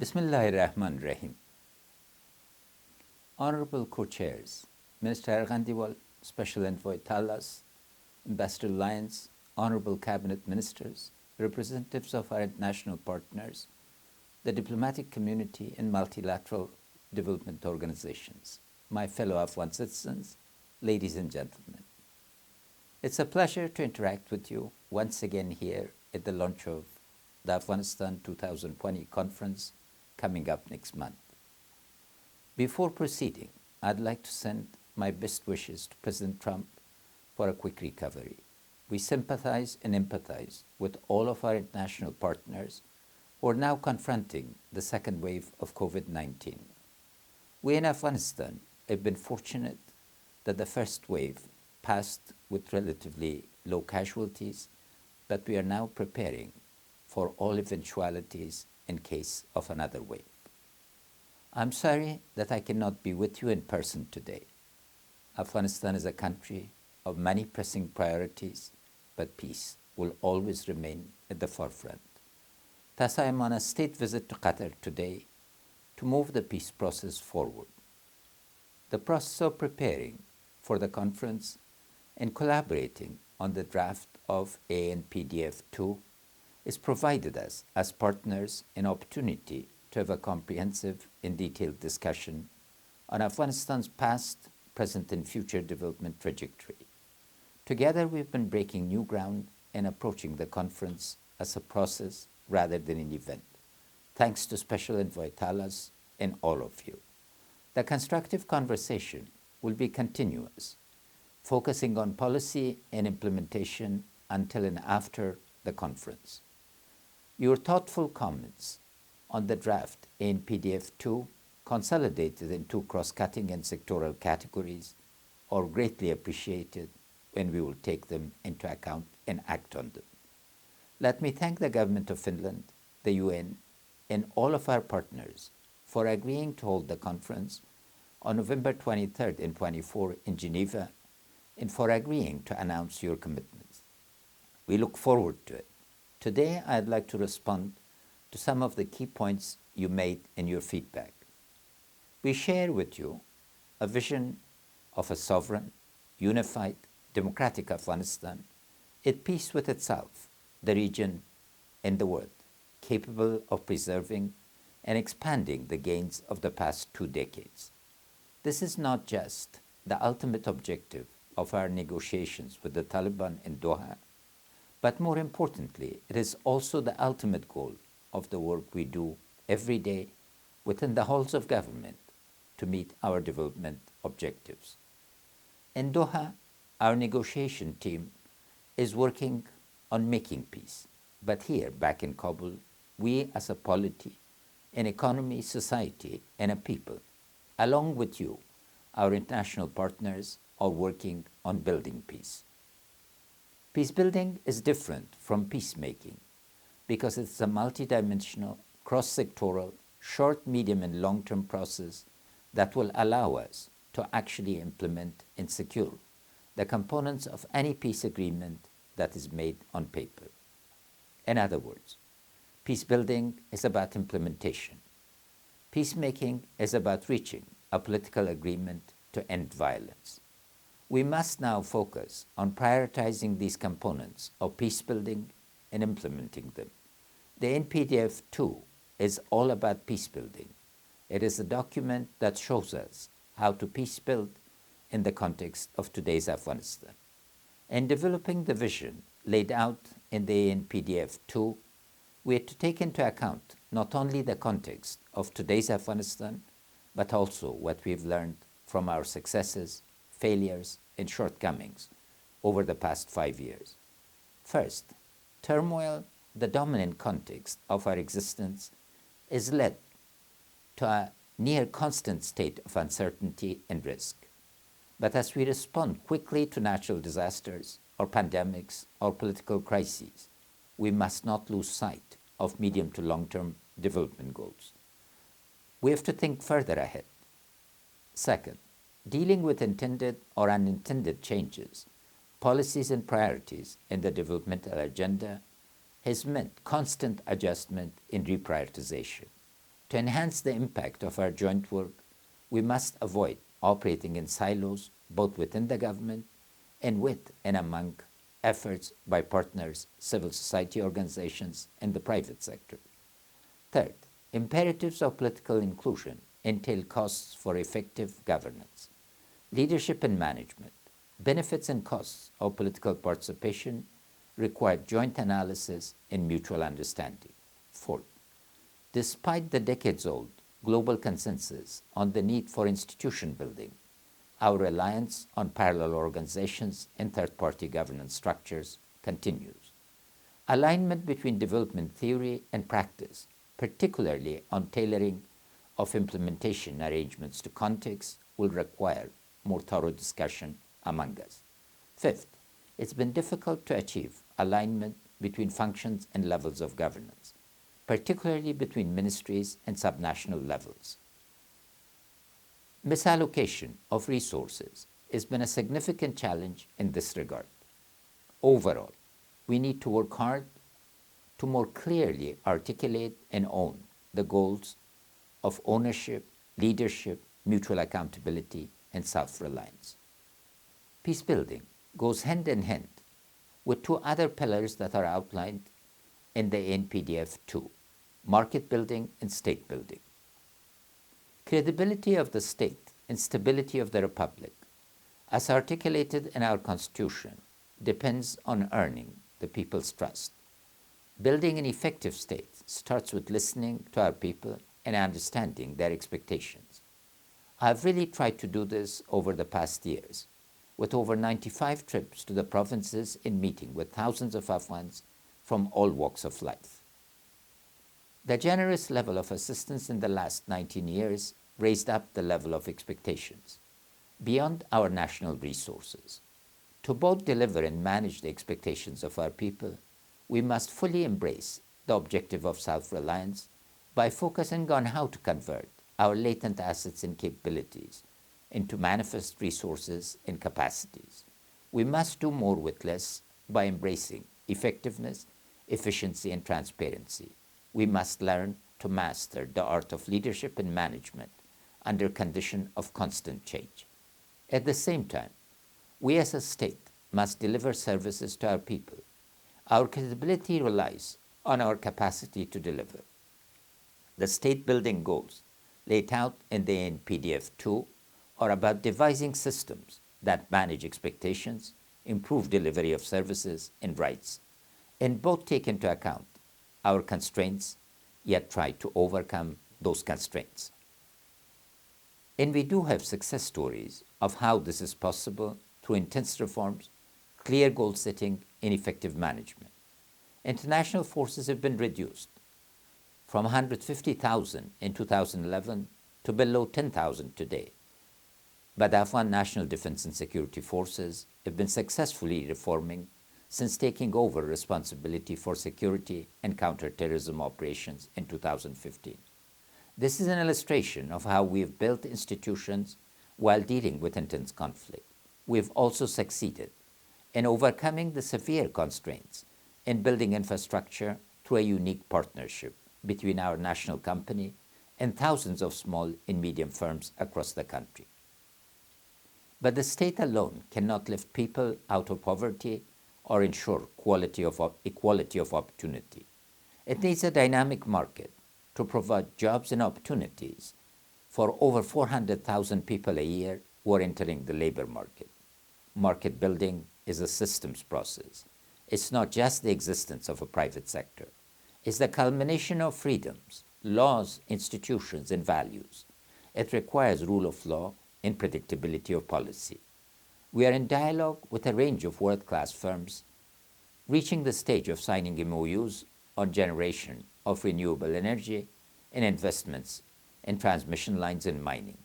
Bismillahir Rahmanir Rahim. Honorable Co-Chairs, Minister Arghandiwal, Special Envoy Thalas, Ambassador Lyons, Honorable Cabinet Ministers, representatives of our international partners, the diplomatic community and multilateral development organizations, my fellow Afghan citizens, ladies and gentlemen. It's a pleasure to interact with you once again here at the launch of the Afghanistan 2020 conference coming up next month. Before proceeding, I'd like to send my best wishes to President Trump for a quick recovery. We sympathize and empathize with all of our international partners who are now confronting the second wave of COVID-19. We in Afghanistan have been fortunate that the first wave passed with relatively low casualties, but we are now preparing for all eventualities in case of another wave. I'm sorry that I cannot be with you in person today. Afghanistan is a country of many pressing priorities, but peace will always remain at the forefront. Thus, I am on a state visit to Qatar today to move the peace process forward. The process of preparing for the conference and collaborating on the draft of ANPDF-2 is provided us as partners an opportunity to have a comprehensive and detailed discussion on Afghanistan's past, present, and future development trajectory. Together, we've been breaking new ground and approaching the conference as a process rather than an event, thanks to Special Envoy Thalas and all of you. The constructive conversation will be continuous, focusing on policy and implementation until and after the conference. Your thoughtful comments on the draft in PDF2, consolidated in two cross-cutting and sectoral categories, are greatly appreciated when we will take them into account and act on them. Let me thank the Government of Finland, the UN, and all of our partners for agreeing to hold the conference on November 23rd and 24th in Geneva, and for agreeing to announce your commitments. We look forward to it. Today, I'd like to respond to some of the key points you made in your feedback. We share with you a vision of a sovereign, unified, democratic Afghanistan at peace with itself, the region, and the world, capable of preserving and expanding the gains of the past 2 decades. This is not just the ultimate objective of our negotiations with the Taliban in Doha, but more importantly, it is also the ultimate goal of the work we do every day within the halls of government to meet our development objectives. In Doha, our negotiation team is working on making peace. But here, back in Kabul, we as a polity, an economy, society, and a people, along with you, our international partners, are working on building peace. Peacebuilding is different from peacemaking because it's a multidimensional, cross-sectoral, short, medium, and long-term process that will allow us to actually implement and secure the components of any peace agreement that is made on paper. In other words, peacebuilding is about implementation. Peacemaking is about reaching a political agreement to end violence. We must now focus on prioritizing these components of peacebuilding and implementing them. The NPDF 2 is all about peacebuilding. It is a document that shows us how to peace build in the context of today's Afghanistan. In developing the vision laid out in the NPDF 2, we had to take into account not only the context of today's Afghanistan, but also what we've learned from our successes, failures, and shortcomings over the past 5 years. First, turmoil, the dominant context of our existence, is led to a near constant state of uncertainty and risk. But as we respond quickly to natural disasters or pandemics or political crises, we must not lose sight of medium to long-term development goals. We have to think further ahead. Second, dealing with intended or unintended changes, policies and priorities in the developmental agenda has meant constant adjustment and reprioritization. To enhance the impact of our joint work, we must avoid operating in silos both within the government and with and among efforts by partners, civil society organizations, and the private sector. Third, imperatives of political inclusion entail costs for effective governance. Leadership and management, benefits and costs of political participation require joint analysis and mutual understanding. Fourth, despite the decades-old global consensus on the need for institution building, our reliance on parallel organizations and third-party governance structures continues. Alignment between development theory and practice, particularly on tailoring of implementation arrangements to context, will require more thorough discussion among us. Fifth, it's been difficult to achieve alignment between functions and levels of governance, particularly between ministries and subnational levels. Misallocation of resources has been a significant challenge in this regard. Overall, we need to work hard to more clearly articulate and own the goals of ownership, leadership, mutual accountability, and self-reliance. Peace building goes hand in hand with two other pillars that are outlined in the NPDF 2, market building and state building. Credibility of the state and stability of the republic, as articulated in our Constitution, depends on earning the people's trust. Building an effective state starts with listening to our people and understanding their expectations. I have really tried to do this over the past years, with over 95 trips to the provinces in meeting with thousands of Afghans from all walks of life. The generous level of assistance in the last 19 years raised up the level of expectations beyond our national resources. To both deliver and manage the expectations of our people, we must fully embrace the objective of self-reliance by focusing on how to convert our latent assets and capabilities into manifest resources and capacities. We must do more with less by embracing effectiveness, efficiency, and transparency. We must learn to master the art of leadership and management under condition of constant change. At the same time, we as a state must deliver services to our people. Our credibility relies on our capacity to deliver. The state building goals laid out in the NPDF 2 are about devising systems that manage expectations, improve delivery of services and rights, and both take into account our constraints, yet try to overcome those constraints. And we do have success stories of how this is possible through intense reforms, clear goal setting, and effective management. International forces have been reduced from 150,000 in 2011 to below 10,000 today. But the Afghan National Defense and Security Forces have been successfully reforming since taking over responsibility for security and counterterrorism operations in 2015. This is an illustration of how we have built institutions while dealing with intense conflict. We have also succeeded in overcoming the severe constraints in building infrastructure through a unique partnership between our national company and thousands of small and medium firms across the country. But the state alone cannot lift people out of poverty or ensure equality of opportunity. It needs a dynamic market to provide jobs and opportunities for over 400,000 people a year who are entering the labor market. Market building is a systems process. It's not just the existence of a private sector. It's the culmination of freedoms, laws, institutions, and values. It requires rule of law and predictability of policy. We are in dialogue with a range of world-class firms, reaching the stage of signing MOUs on generation of renewable energy and investments in transmission lines and mining.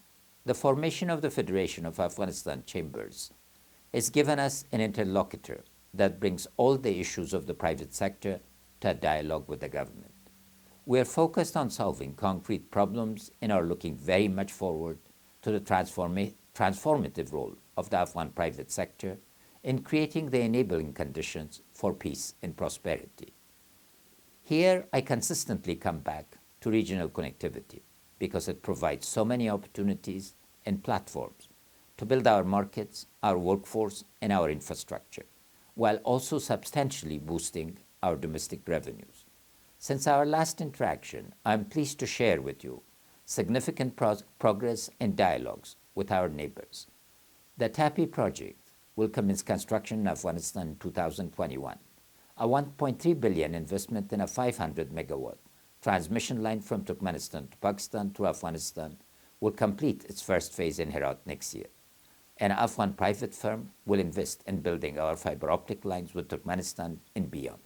The formation of the Federation of Afghanistan Chambers has given us an interlocutor that brings all the issues of the private sector to a dialogue with the government. We are focused on solving concrete problems and are looking very much forward to the transformative role of the Afghan private sector in creating the enabling conditions for peace and prosperity. Here, I consistently come back to regional connectivity because it provides so many opportunities and platforms to build our markets, our workforce, and our infrastructure, while also substantially boosting our domestic revenues. Since our last interaction, I am pleased to share with you significant progress and dialogues with our neighbors. The TAPI project will commence construction in Afghanistan in 2021. A 1.3 billion investment in a 500 megawatt transmission line from Turkmenistan to Pakistan to Afghanistan will complete its first phase in Herat next year. An Afghan private firm will invest in building our fiber optic lines with Turkmenistan and beyond.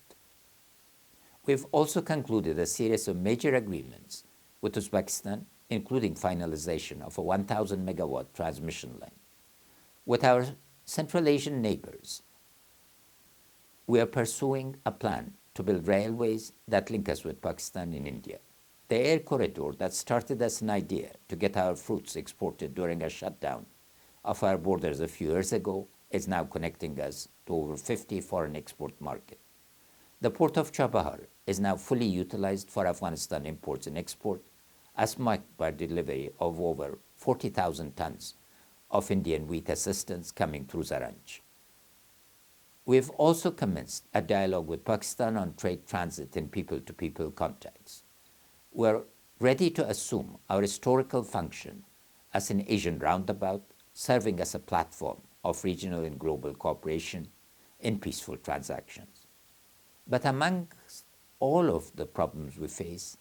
We've also concluded a series of major agreements with Uzbekistan, including finalization of a 1,000 megawatt transmission line. With our Central Asian neighbors, we are pursuing a plan to build railways that link us with Pakistan and India. The air corridor that started as an idea to get our fruits exported during a shutdown of our borders a few years ago is now connecting us to over 50 foreign export markets. The port of Chabahar is now fully utilized for Afghanistan imports and export, as marked by delivery of over 40,000 tons of Indian wheat assistance coming through Zaranj. We have also commenced a dialogue with Pakistan on trade transit and people-to-people contacts. We are ready to assume our historical function as an Asian roundabout, serving as a platform of regional and global cooperation in peaceful transactions. But amongst all of the problems we face,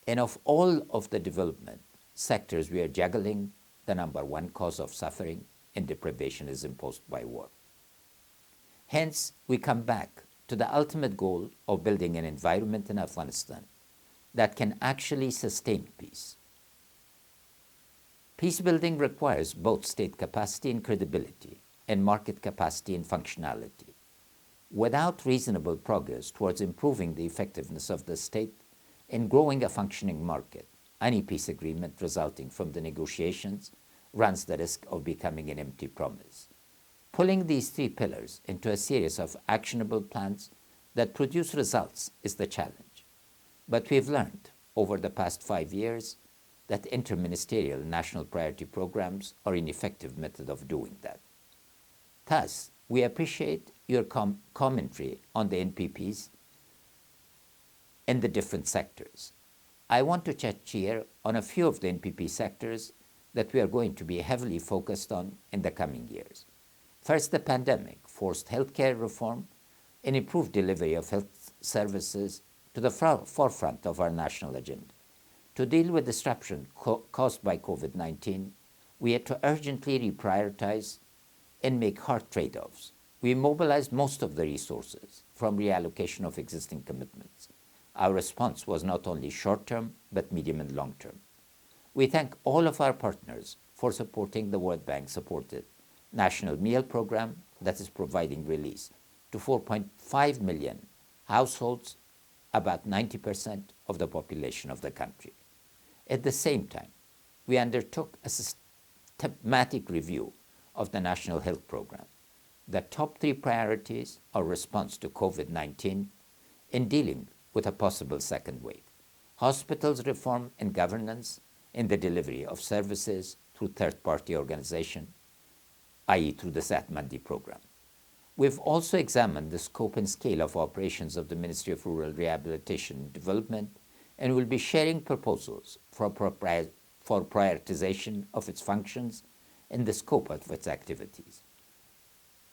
and of all of the development sectors we are juggling, the number one cause of suffering and deprivation is imposed by war. Hence, we come back to the ultimate goal of building an environment in Afghanistan that can actually sustain peace. Peace building requires both state capacity and credibility, and market capacity and functionality. Without reasonable progress towards improving the effectiveness of the state and growing a functioning market, any peace agreement resulting from the negotiations runs the risk of becoming an empty promise. Pulling these three pillars into a series of actionable plans that produce results is the challenge. But we've learned over the past 5 years that interministerial national priority programs are an effective method of doing that. Thus, we appreciate your commentary on the NPPs in the different sectors. I want to touch here on a few of the NPP sectors that we are going to be heavily focused on in the coming years. First, the pandemic forced healthcare reform and improved delivery of health services to the forefront of our national agenda. To deal with disruption caused by COVID-19, we had to urgently reprioritize and make hard trade-offs. We mobilized most of the resources from reallocation of existing commitments. Our response was not only short-term, but medium and long-term. We thank all of our partners for supporting the World Bank-supported National Meal Program that is providing release to 4.5 million households, about 90% of the population of the country. At the same time, we undertook a systematic review of the National Health Program. The top three priorities are response to COVID-19 and dealing with a possible second wave, hospitals reform and governance in the delivery of services through third-party organization, i.e. through the Satmandi program. We've also examined the scope and scale of operations of the Ministry of Rural Rehabilitation and Development and will be sharing proposals for prioritization of its functions and the scope of its activities.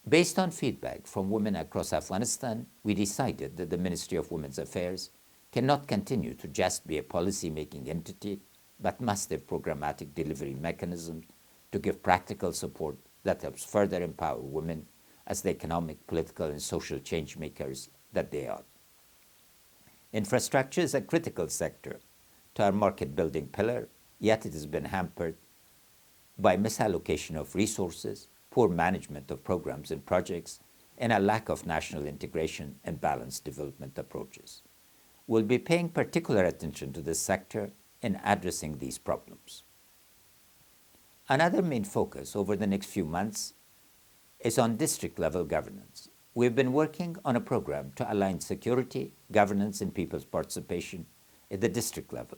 Based on feedback from women across Afghanistan, we decided that the Ministry of Women's Affairs cannot continue to just be a policy-making entity, but must have programmatic delivery mechanisms to give practical support that helps further empower women as the economic, political, and social change makers that they are. Infrastructure is a critical sector to our market-building pillar, yet it has been hampered by misallocation of resources, poor management of programs and projects, and a lack of national integration and balanced development approaches. We'll be paying particular attention to this sector in addressing these problems. Another main focus over the next few months is on district-level governance. We've been working on a program to align security, governance, and people's participation at the district level,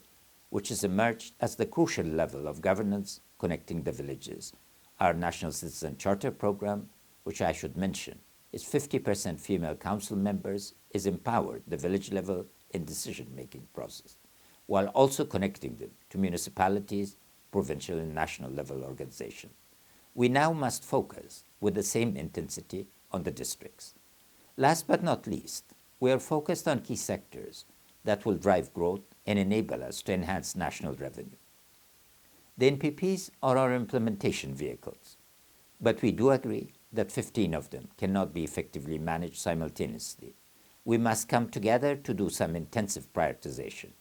which has emerged as the crucial level of governance connecting the villages. Our National Citizen Charter program, which I should mention, is 50% female council members, is empowered the village level in decision-making process, while also connecting them to municipalities, provincial and national level organizations. We now must focus with the same intensity on the districts. Last but not least, we are focused on key sectors that will drive growth and enable us to enhance national revenue. The NPPs are our implementation vehicles, but we do agree that 15 of them cannot be effectively managed simultaneously. We must come together to do some intensive prioritization.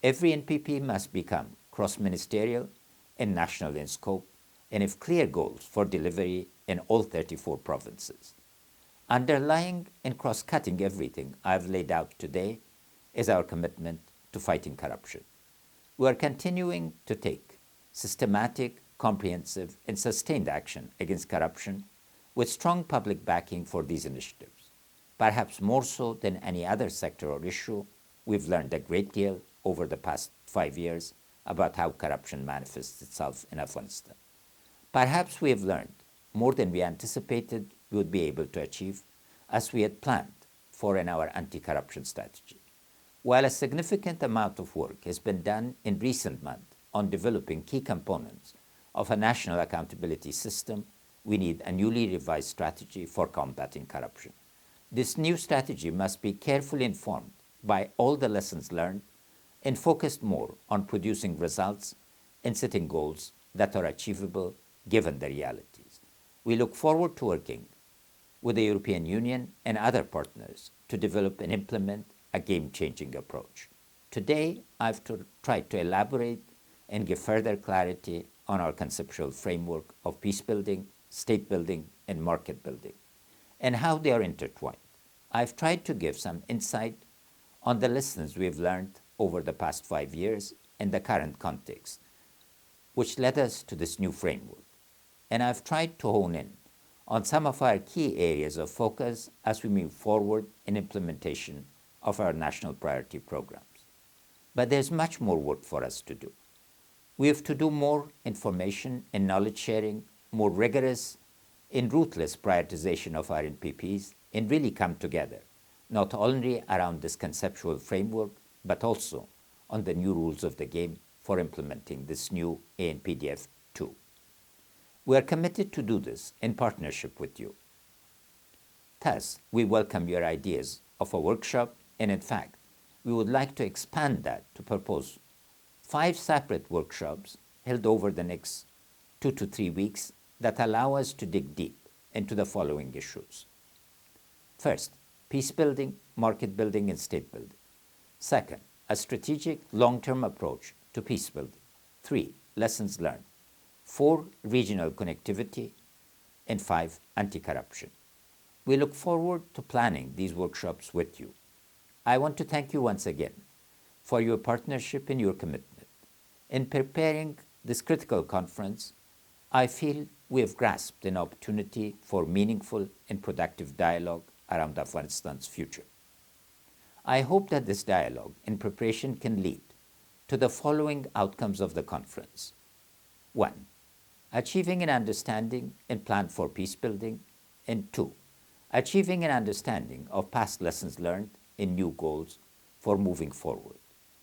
Every NPP must become cross-ministerial and national in scope and have clear goals for delivery in all 34 provinces. Underlying and cross-cutting everything I've laid out today is our commitment to fighting corruption. We are continuing to take systematic, comprehensive, and sustained action against corruption with strong public backing for these initiatives. Perhaps more so than any other sector or issue, we've learned a great deal over the past 5 years about how corruption manifests itself in Afghanistan. Perhaps we have learned more than we anticipated we would be able to achieve as we had planned for in our anti-corruption strategy. While a significant amount of work has been done in recent months on developing key components of a national accountability system, we need a newly revised strategy for combating corruption. This new strategy must be carefully informed by all the lessons learned and focused more on producing results and setting goals that are achievable given the realities. We look forward to working with the European Union and other partners to develop and implement a game-changing approach. Today, I've tried to elaborate and give further clarity on our conceptual framework of peace building, state building, and market building, and how they are intertwined. I've tried to give some insight on the lessons we've learned over the past 5 years in the current context, which led us to this new framework. And I've tried to hone in on some of our key areas of focus as we move forward in implementation of our national priority programs. But there's much more work for us to do. We have to do more information and knowledge sharing, more rigorous and ruthless prioritization of our NPPs, and really come together, not only around this conceptual framework, but also on the new rules of the game for implementing this new ANPDF 2. We are committed to do this in partnership with you. Thus, we welcome your ideas of a workshop, and in fact, we would like to expand that to propose 5 separate workshops held over the next 2 to 3 weeks that allow us to dig deep into the following issues. First, peace building, market building, and state building. Second, a strategic long-term approach to peace building. 3, lessons learned. 4, regional connectivity. And 5, anti-corruption. We look forward to planning these workshops with you. I want to thank you once again for your partnership and your commitment. In preparing this critical conference, I feel we have grasped an opportunity for meaningful and productive dialogue around Afghanistan's future. I hope that this dialogue and preparation can lead to the following outcomes of the conference. 1, achieving an understanding and plan for peace building. And 2, achieving an understanding of past lessons learned and new goals for moving forward.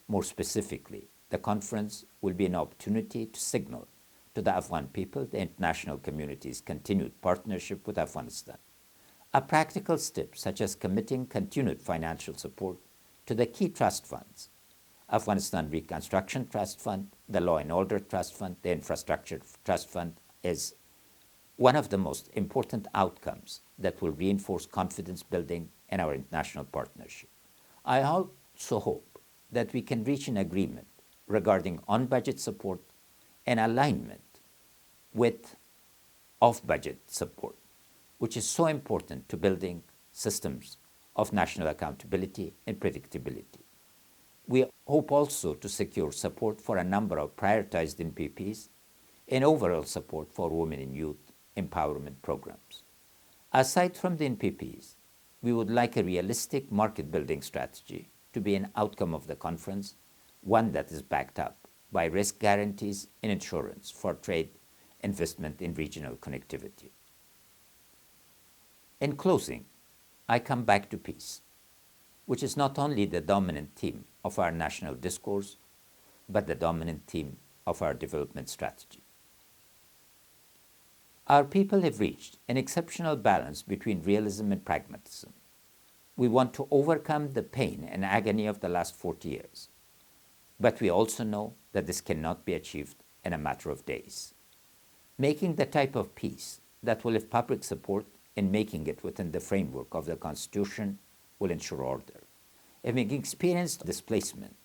More specifically, the conference will be an opportunity to signal to the Afghan people the international community's continued partnership with Afghanistan. A practical step such as committing continued financial support to the key trust funds, Afghanistan Reconstruction Trust Fund, the Law and Order Trust Fund, the Infrastructure Trust Fund, is one of the most important outcomes that will reinforce confidence building in our international partnership. I also hope that we can reach an agreement regarding on-budget support and alignment with off-budget support, which is so important to building systems of national accountability and predictability. We hope also to secure support for a number of prioritized NPPs and overall support for women and youth empowerment programs. Aside from the NPPs, we would like a realistic market building strategy to be an outcome of the conference one that is backed up by risk guarantees and insurance for trade, investment in regional connectivity. In closing, I come back to peace, which is not only the dominant theme of our national discourse, but the dominant theme of our development strategy. Our people have reached an exceptional balance between realism and pragmatism. We want to overcome the pain and agony of the last 40 years, but we also know that this cannot be achieved in a matter of days. Making the type of peace that will have public support and making it within the framework of the Constitution will ensure order. Having experienced displacement,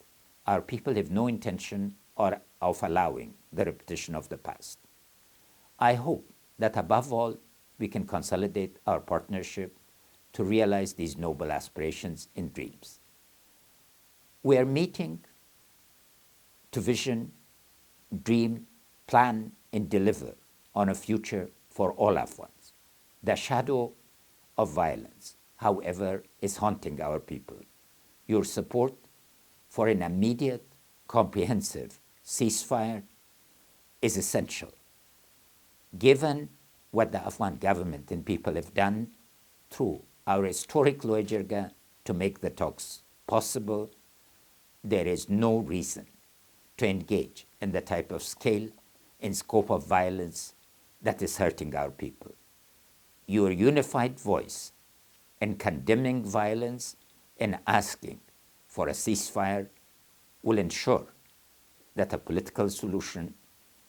our people have no intention of allowing the repetition of the past. I hope that above all, we can consolidate our partnership to realize these noble aspirations and dreams. We are meeting to vision, dream, plan, and deliver on a future for all Afghans. The shadow of violence, however, is haunting our people. Your support for an immediate, comprehensive ceasefire is essential. Given what the Afghan government and people have done through our historic Loejerga to make the talks possible, there is no reason to engage in the type of scale and scope of violence that is hurting our people. Your unified voice in condemning violence and asking for a ceasefire will ensure that a political solution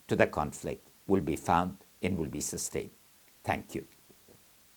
to the conflict will be found and will be sustained. Thank you.